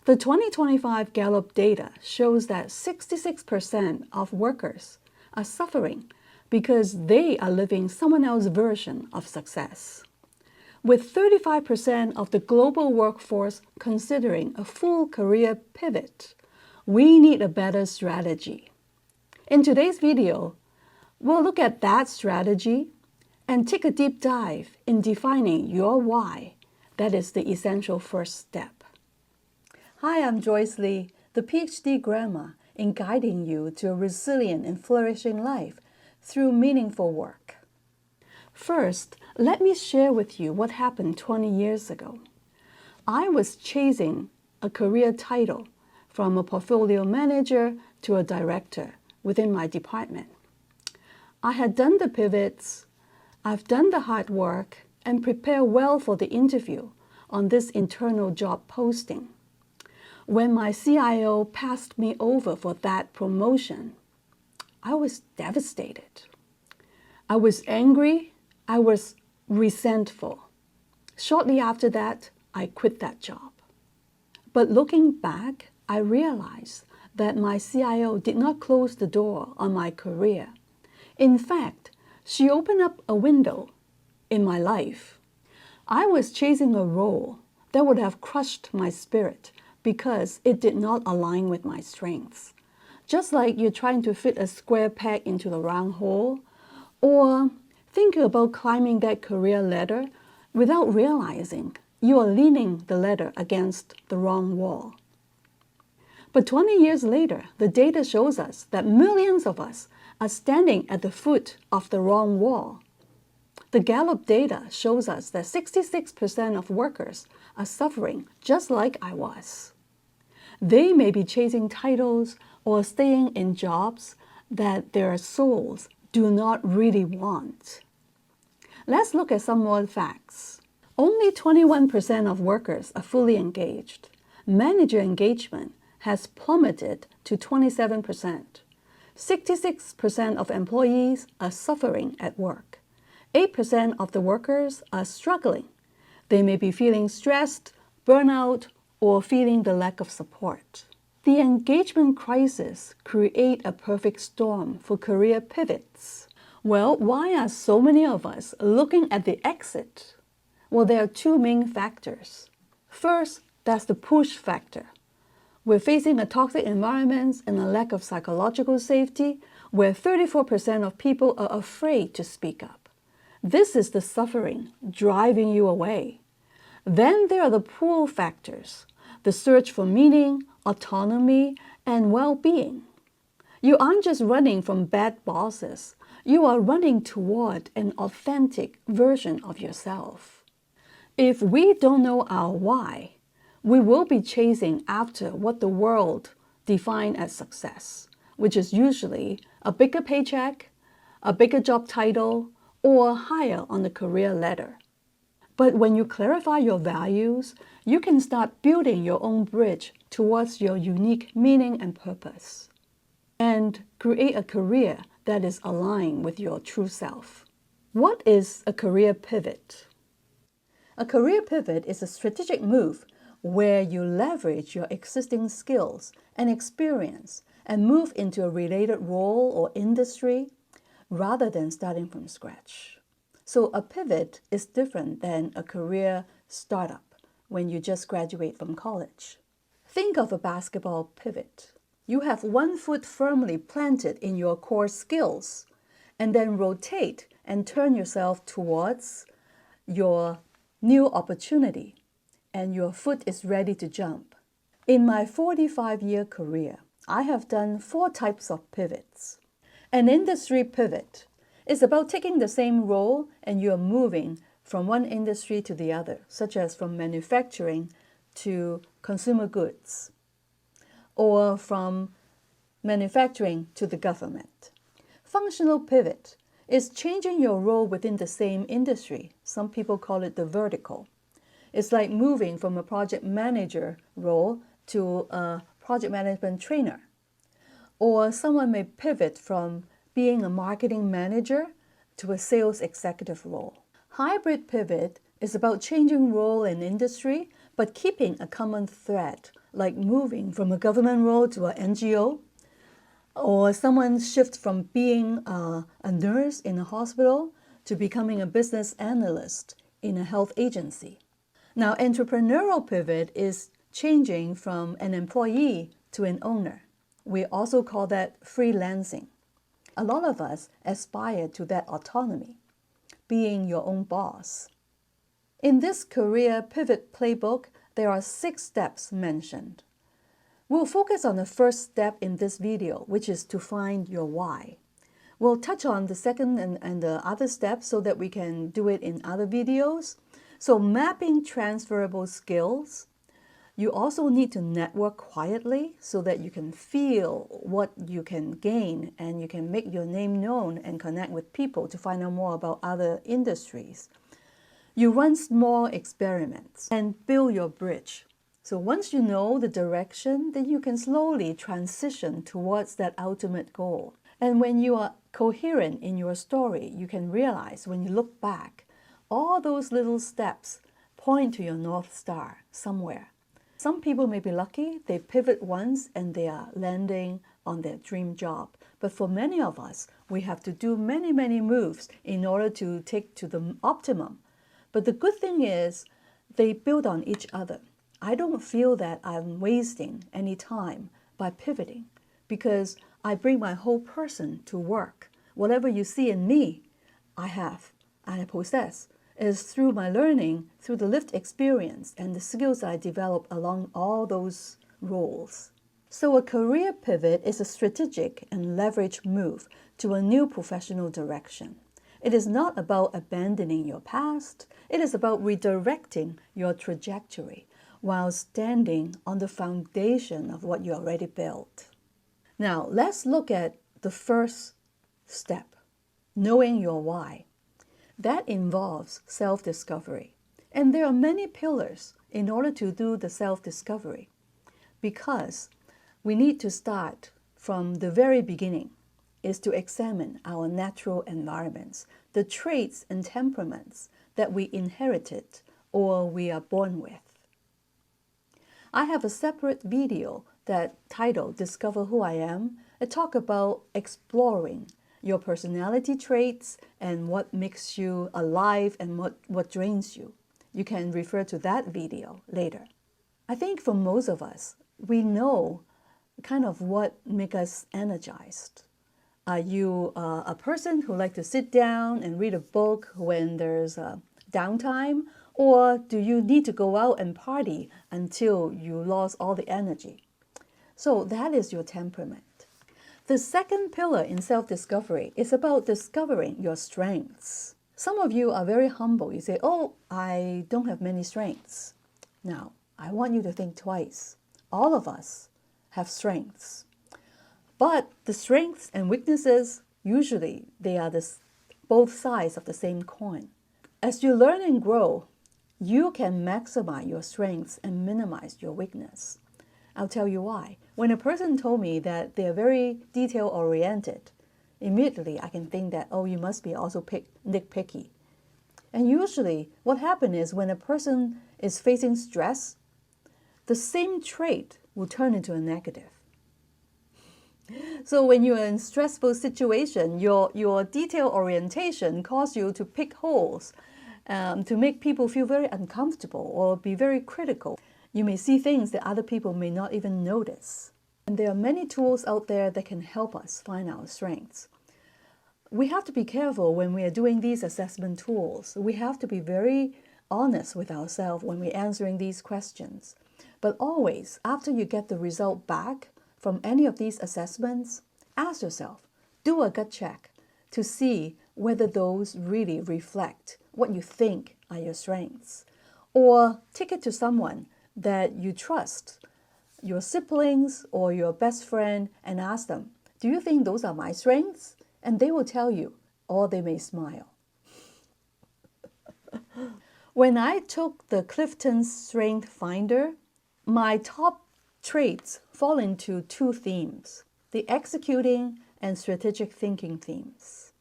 The 2025 Gallup data shows that 66% of workers are suffering because they are living someone else's version of success. With 35% of the global workforce considering a full career pivot, we need a better strategy. In today's video, we'll look at that strategy and take a deep dive in defining your why. That is the essential first step. Hi, I'm Joyce Lee, the PhD grandma in guiding you to a resilient and flourishing life through meaningful work. First, let me share with you what happened 20 years ago. I was chasing a career title from a portfolio manager to a director within my department. I had done the pivots, I've done the hard work, and prepared well for the interview on this internal job posting. When my CIO passed me over for that promotion, I was devastated. I was angry, I was resentful. Shortly after that, I quit that job. But looking back, I realized that my CIO did not close the door on my career. In fact, she opened up a window in my life. I was chasing a role that would have crushed my spirit because it did not align with my strengths. Just like you're trying to fit a square peg into the round hole, or thinking about climbing that career ladder without realizing you are leaning the ladder against the wrong wall. But 20 years later, the data shows us that millions of us are standing at the foot of the wrong wall. The Gallup data shows us that 66% of workers are suffering just like I was. They may be chasing titles or staying in jobs that their souls do not really want. Let's look at some more facts. Only 21% of workers are fully engaged. Manager engagement has plummeted to 27%. 66% of employees are suffering at work. 8% of the workers are struggling. They may be feeling stressed, burnout, or feeling the lack of support. The engagement crisis creates a perfect storm for career pivots. Well, why are so many of us looking at the exit? Well, there are two main factors. First, that's the push factor. We're facing a toxic environment and a lack of psychological safety where 34% of people are afraid to speak up. This is the suffering driving you away. Then there are the pull factors, the search for meaning, autonomy, and well-being. You aren't just running from bad bosses. You are running toward an authentic version of yourself. If we don't know our why, we will be chasing after what the world defines as success, which is usually a bigger paycheck, a bigger job title, or higher on the career ladder. But when you clarify your values, you can start building your own bridge towards your unique meaning and purpose, and create a career that is aligned with your true self. What is a career pivot? A career pivot is a strategic move where you leverage your existing skills and experience and move into a related role or industry rather than starting from scratch. So a pivot is different than a career startup when you just graduate from college. Think of a basketball pivot. You have one foot firmly planted in your core skills and then rotate and turn yourself towards your new opportunity, and your foot is ready to jump. In my 45-year career, I have done 4 types of pivots. An industry pivot is about taking the same role and you're moving from one industry to the other, such as from manufacturing to consumer goods, or from manufacturing to the government. Functional pivot is changing your role within the same industry. Some people call it the vertical. It's like moving from a project manager role to a project management trainer. Or someone may pivot from being a marketing manager to a sales executive role. Hybrid pivot is about changing role in industry, but keeping a common thread like moving from a government role to an NGO, or someone shifts from being a nurse in a hospital to becoming a business analyst in a health agency. Now, entrepreneurial pivot is changing from an employee to an owner. We also call that freelancing. A lot of us aspire to that autonomy, being your own boss. In this career pivot playbook, there are 6 steps mentioned. We'll focus on the first step in this video, which is to find your why. We'll touch on the second and the other steps so that we can do it in other videos. So mapping transferable skills. You also need to network quietly so that you can feel what you can gain and you can make your name known and connect with people to find out more about other industries. You run small experiments and build your bridge. So once you know the direction, then you can slowly transition towards that ultimate goal. And when you are coherent in your story, you can realize when you look back, all those little steps point to your North Star somewhere. Some people may be lucky, they pivot once and they are landing on their dream job. But for many of us, we have to do many, many moves in order to take to the optimum. But the good thing is they build on each other. I don't feel that I'm wasting any time by pivoting because I bring my whole person to work. Whatever you see in me, I have and I possess is through my learning, through the lived experience and the skills I develop along all those roles. So a career pivot is a strategic and leveraged move to a new professional direction. It is not about abandoning your past. It is about redirecting your trajectory while standing on the foundation of what you already built. Now, let's look at the first step, knowing your why. That involves self-discovery. And there are many pillars in order to do the self-discovery because we need to start from the very beginning is to examine our natural environments, the traits and temperaments that we inherited or we are born with. I have a separate video that titled Discover Who I Am. I talk about exploring your personality traits and what makes you alive and what drains you. You can refer to that video later. I think for most of us, we know kind of what makes us energized. Are you a person who likes to sit down and read a book when there's a downtime? Or do you need to go out and party until you lost all the energy? So that is your temperament. The second pillar in self-discovery is about discovering your strengths. Some of you are very humble. You say, oh, I don't have many strengths. Now, I want you to think twice. All of us have strengths. But the strengths and weaknesses, usually they are both sides of the same coin. As you learn and grow, you can maximize your strengths and minimize your weakness. I'll tell you why. When a person told me that they're very detail-oriented, immediately I can think that, oh, you must be also nitpicky. And usually what happens is when a person is facing stress, the same trait will turn into a negative. So when you're in stressful situation, your detail orientation causes you to pick holes, to make people feel very uncomfortable or be very critical. You may see things that other people may not even notice. And there are many tools out there that can help us find our strengths. We have to be careful when we are doing these assessment tools. We have to be very honest with ourselves when we're answering these questions. But always, after you get the result back from any of these assessments, ask yourself, do a gut check to see whether those really reflect what you think are your strengths. Or take it to someone that you trust, your siblings or your best friend, and ask them, do you think those are my strengths? And they will tell you, or they may smile. When I took the CliftonStrengths Finder, my top traits fall into 2 themes, the executing and strategic thinking themes.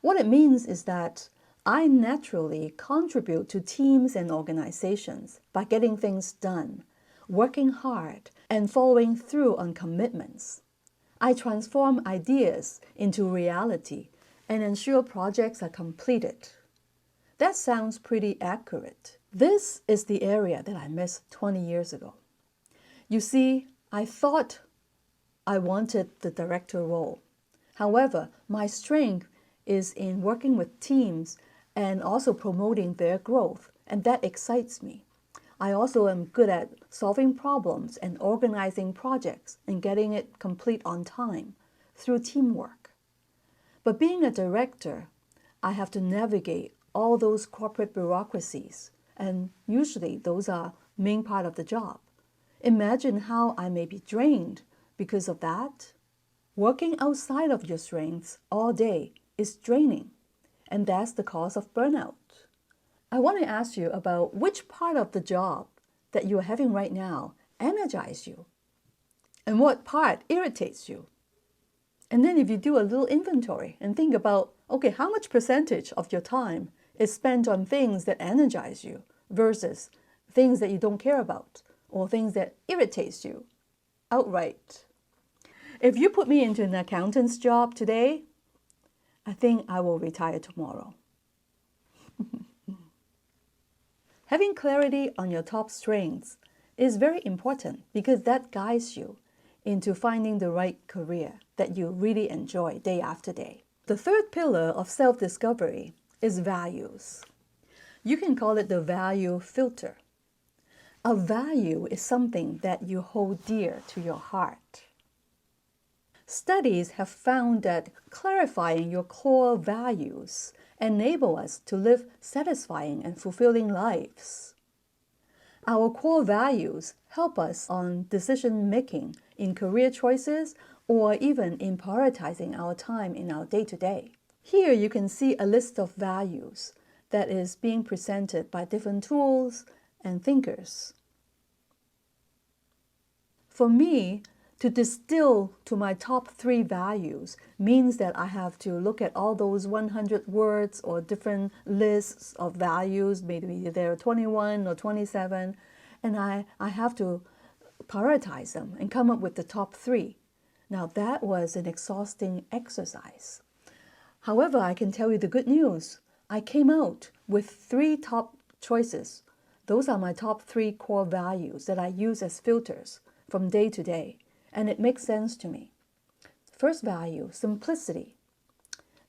What it means is that I naturally contribute to teams and organizations by getting things done, working hard, and following through on commitments. I transform ideas into reality and ensure projects are completed. That sounds pretty accurate. This is the area that I missed 20 years ago. You see, I thought I wanted the director role. However, my strength is in working with teams and also promoting their growth, and that excites me. I also am good at solving problems and organizing projects and getting it complete on time through teamwork. But being a director, I have to navigate all those corporate bureaucracies, and usually those are main part of the job. Imagine how I may be drained because of that. Working outside of your strengths all day is draining, and that's the cause of burnout. I want to ask you about which part of the job that you are having right now energizes you, and what part irritates you. And then if you do a little inventory and think about, okay, how much percentage of your time is spent on things that energize you versus things that you don't care about or things that irritates you outright. If you put me into an accountant's job today, I think I will retire tomorrow. Having clarity on your top strengths is very important because that guides you into finding the right career that you really enjoy day after day. The third pillar of self-discovery is values. You can call it the value filter. A value is something that you hold dear to your heart. Studies have found that clarifying your core values enable us to live satisfying and fulfilling lives. Our core values help us on decision making in career choices or even in prioritizing our time in our day-to-day. Here you can see a list of values that is being presented by different tools and thinkers. For me, to distill to my top 3 values means that I have to look at all those 100 words or different lists of values, maybe there are 21 or 27, and I have to prioritize them and come up with the top 3. Now that was an exhausting exercise. However, I can tell you the good news. I came out with 3 top choices. Those are my top 3 core values that I use as filters from day to day. And it makes sense to me. First value, simplicity.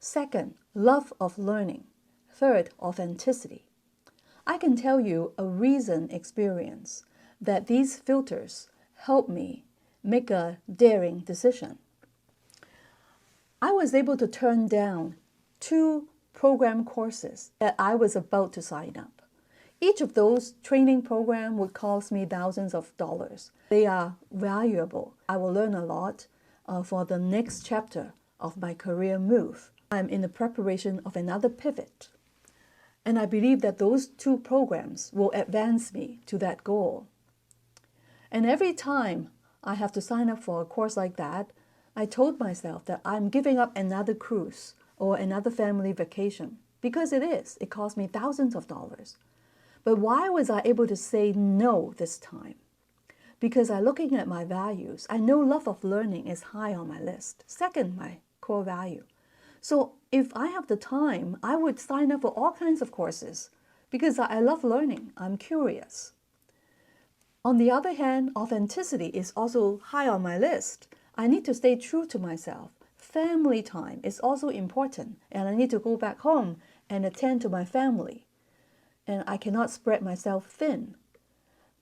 Second, love of learning. Third, authenticity. I can tell you a recent experience that these filters help me make a daring decision. I was able to turn down 2 program courses that I was about to sign up. Each of those training programs would cost me thousands of dollars. They are valuable. I will learn a lot for the next chapter of my career move. I'm in the preparation of another pivot. And I believe that those 2 programs will advance me to that goal. And every time I have to sign up for a course like that, I told myself that I'm giving up another cruise or another family vacation. Because it is. It cost me thousands of dollars. But why was I able to say no this time? Because I'm looking at my values. I know love of learning is high on my list. Second, my core value. So if I have the time, I would sign up for all kinds of courses because I love learning. I'm curious. On the other hand, authenticity is also high on my list. I need to stay true to myself. Family time is also important, and I need to go back home and attend to my family. And I cannot spread myself thin.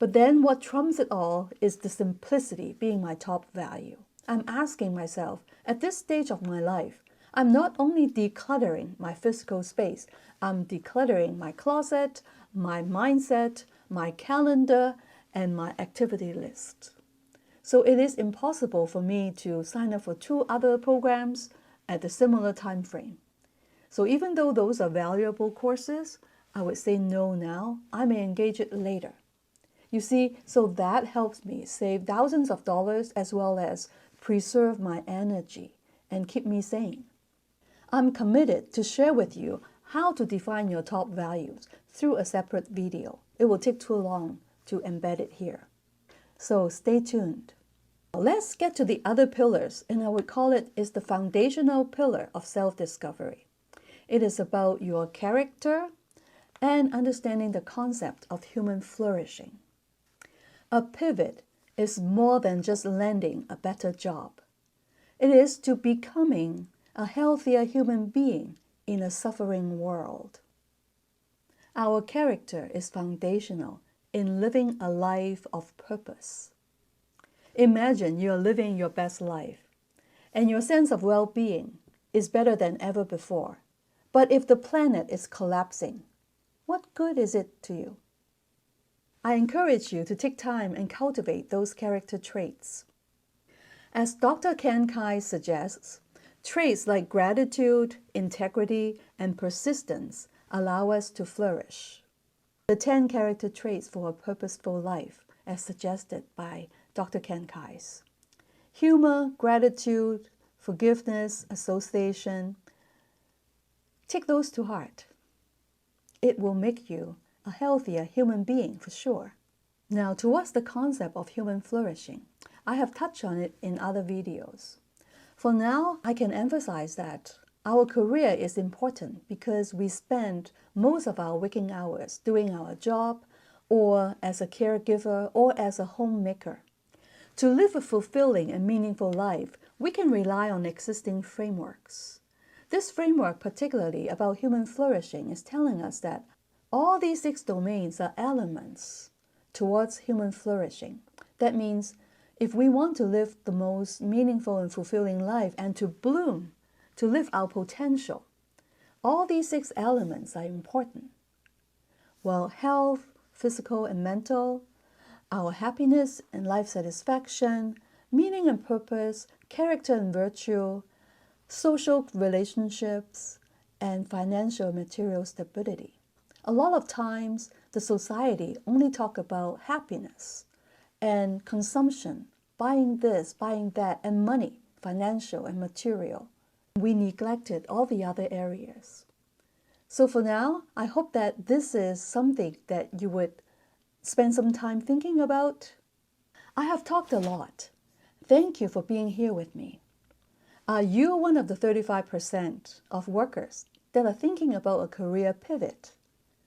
But then what trumps it all is the simplicity being my top value. I'm asking myself, at this stage of my life, I'm not only decluttering my physical space, I'm decluttering my closet, my mindset, my calendar, and my activity list. So it is impossible for me to sign up for 2 other programs at a similar time frame. So even though those are valuable courses, I would say no now. I may engage it later. You see, so that helps me save thousands of dollars as well as preserve my energy and keep me sane. I'm committed to share with you how to define your top values through a separate video. It will take too long to embed it here. So stay tuned. Let's get to the other pillars, and I would call it is the foundational pillar of self-discovery. It is about your character and understanding the concept of human flourishing. A pivot is more than just landing a better job. It is to becoming a healthier human being in a suffering world. Our character is foundational in living a life of purpose. Imagine you're living your best life, and your sense of well-being is better than ever before. But if the planet is collapsing, what good is it to you? I encourage you to take time and cultivate those character traits. As Dr. Ken Kai suggests, traits like gratitude, integrity, and persistence allow us to flourish. The 10 character traits for a purposeful life, as suggested by Dr. Ken Kai. Humor, gratitude, forgiveness, association. Take those to heart. It will make you a healthier human being for sure. Now, towards the concept of human flourishing, I have touched on it in other videos. For now, I can emphasize that our career is important because we spend most of our waking hours doing our job, or as a caregiver, or as a homemaker. To live a fulfilling and meaningful life, we can rely on existing frameworks. This framework, particularly about human flourishing, is telling us that all these 6 domains are elements towards human flourishing. That means if we want to live the most meaningful and fulfilling life and to bloom, to live our potential, all these 6 elements are important. Well, health, physical and mental, our happiness and life satisfaction, meaning and purpose, character and virtue, social relationships, and financial and material stability. A lot of times, the society only talk about happiness and consumption, buying this, buying that, and money, financial and material. We neglected all the other areas. So for now, I hope that this is something that you would spend some time thinking about. I have talked a lot. Thank you for being here with me. Are you one of the 35% of workers that are thinking about a career pivot?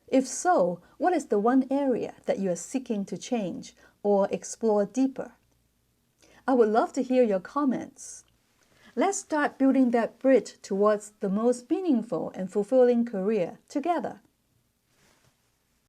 If so, what is the one area that you are seeking to change or explore deeper? I would love to hear your comments. Let's start building that bridge towards the most meaningful and fulfilling career together.